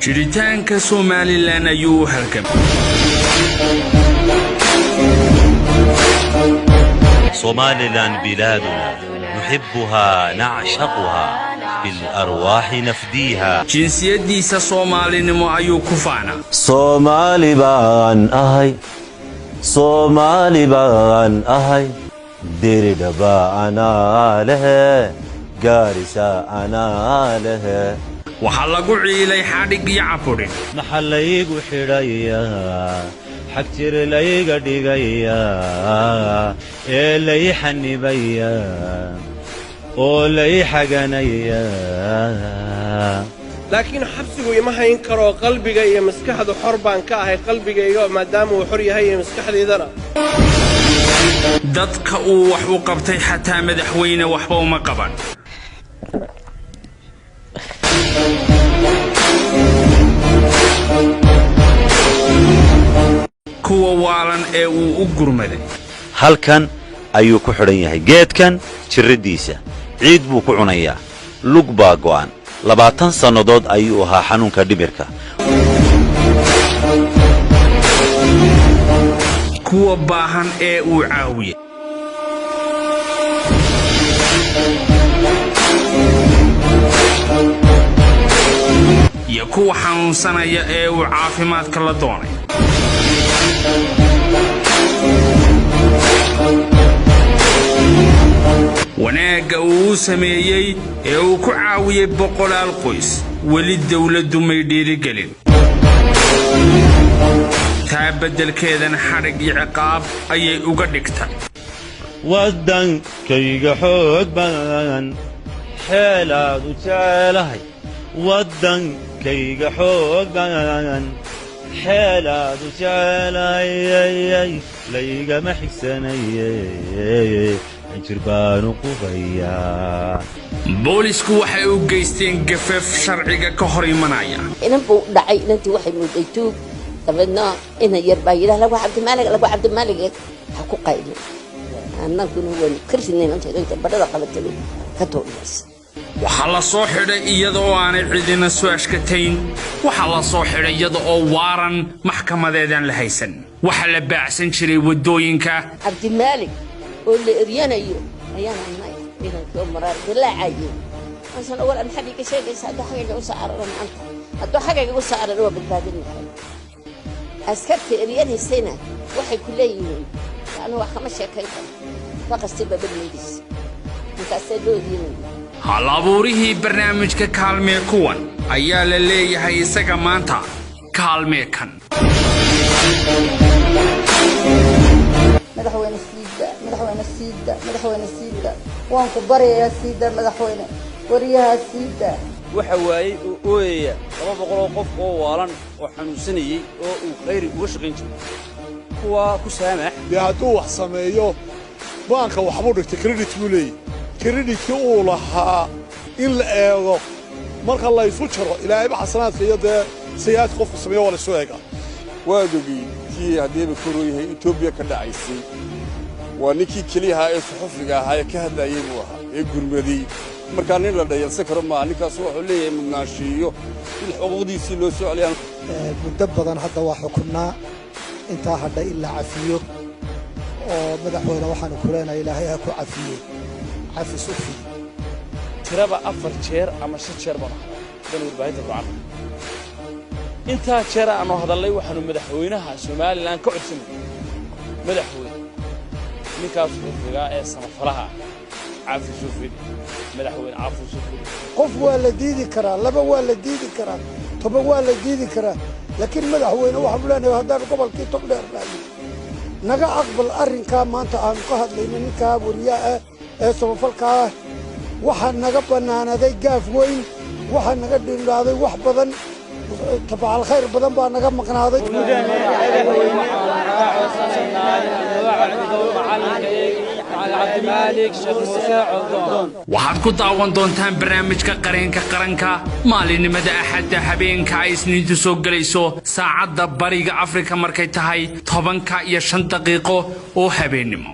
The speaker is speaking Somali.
jiritaanka Somaliland ayuu halkan Somaliland بلادنا نحبها نعشقها بالأرواح نفديها jinsiyadiisa Soomaalinimo ayuu ku faana Somali baan ahay diridaba ana leh gaarisa ana leh waxa lagu ciilay xadhig iyo cafurin maxallaygu xidhaya xagtir layga dhigaya ee lay xanibaya oo lay xaganaya laakiin xabsigu ima hayn karo qalbiga iyo maskaxdu xor baan ka ahay qalbigayga maadaama uu xor yahay maskaxdeedana dadka uu wax u qabtay xataa madaxweyne waxba uma qaban kuwa waalan ee uu u gurmaday halkan ayuu ku xidhan yahay geedkan jirridiisa ciid buu ku cunayaa lug baa go'an 20 sannadood ayuu ahaa xanuunka dhimirka kuwa baahan ee uu caawiyay iyo kuwa xanuunsanaya ee uu caafimaadka la doonay wanaaga uu sameeyay ee uu ku caawiyay boqolaal qoys weli dawladdu may dhiirigelin taa beddelkeedana xadhig iyo ciqaab ayay uga dhigtay waddankayga xoog badan xeelaad u jecelahay waddankayga xoog badan xeelaad u jecelahay laygama xigsanayay jirbaanu qubayaa boolisku waxay u geysteen gafaf sharciga ka hor imanaya inanbuu dhacay inantii waxay mooday tuug dabadna ina yar baa yidhaah lagu cabdimaalig ha ku qaylin annaguna waan karsinay inta badhada qabatay ka toonaysa waxaa la soo xidhay iyada oo aanay cidina soo ashkatayn waxaa la soo xidhay iyada oo waaran maxkamadeedaan la haysan waxaa la baacsan jiray waddooyinka cabdimaalig oo la eryanayo ayaana nay inankoo maraar dilaacaye ansan awal aan xabiga sheegaysa hadduu xagayga u saararo maanta hadduu xagayga u saararo waa badbaadin lahay askarta eryanaysayna waxay ku leeyihiin anu wax kama sheekayn karo faqastiba badmaydiis intaasay loo eryanayo hal abuurihii barnaamijka kaalmee kuwan ayaa la leeyahay isaga maanta kaalmee kan madaxweyne siida waan ku baryayaa siida madaxweyne wariyaha siida waxa waayay oo ooyaya 200 qof oo waalan oo xanuunsanayay oo uu khayr uga shaqayn jiray kuwa ku saamax hadduu wax sameeyo baanka waxbuu dhigtay credit buu leeyahay kreditkii uu lahaa in la eego marka la isu jaro ilaahayba xasanaadka iyo dee sayaad qofku sameeyo waa la soo eegaa waa dogay kii haddeeba koroo yahay Itoobiya ka dhacaysay waa ninkii keliya ee suxufiga ahaa ee ka hadlayay buu ahaa ee gurmaday markaa nin la dhayalsan karo ma ninkaas wuxuu leeyahay mudnaanshiyo in xuquuqdiisii loo soo celiyaan muddo badan hadda waa xukunaa intaa hadha ilaa cafiyo oo madaxweyne waxaanu ku leenahay ilaahay ha ku cafiyey عفي صوفي ترى 4 jeer ama 6 jeer baan dan warbaahinta go'an inta jeer aanu hadalay waxaanu madaxweynaha Somaliland ka codsanay madaxweyne ninkaas wuxuu ee samafalaha عفي صوفي madaxweyne عفو صوفي qof waa la diidi karaa laba waa la diidi karaa toba waa la diidi karaa laakiin madaxweyne waxa leenahay haddaan gobolkii tog dheer naga aqbal arrinka maanta aan ka hadlayno ninka wariyaha ee samafalka waxa naga banaanaday gaaf weyn waxa naga dhindaaday wax badan tabaal khayr badan baa naga maqnaaday waxaad ku daawan doontaan barnaamijka qareenka qaranka maalinimada axadda habeenka ay isniintu soo galayso saacadda bariga Afrika markay tahay 10 iyo 5 daqiiqo oo habeenimo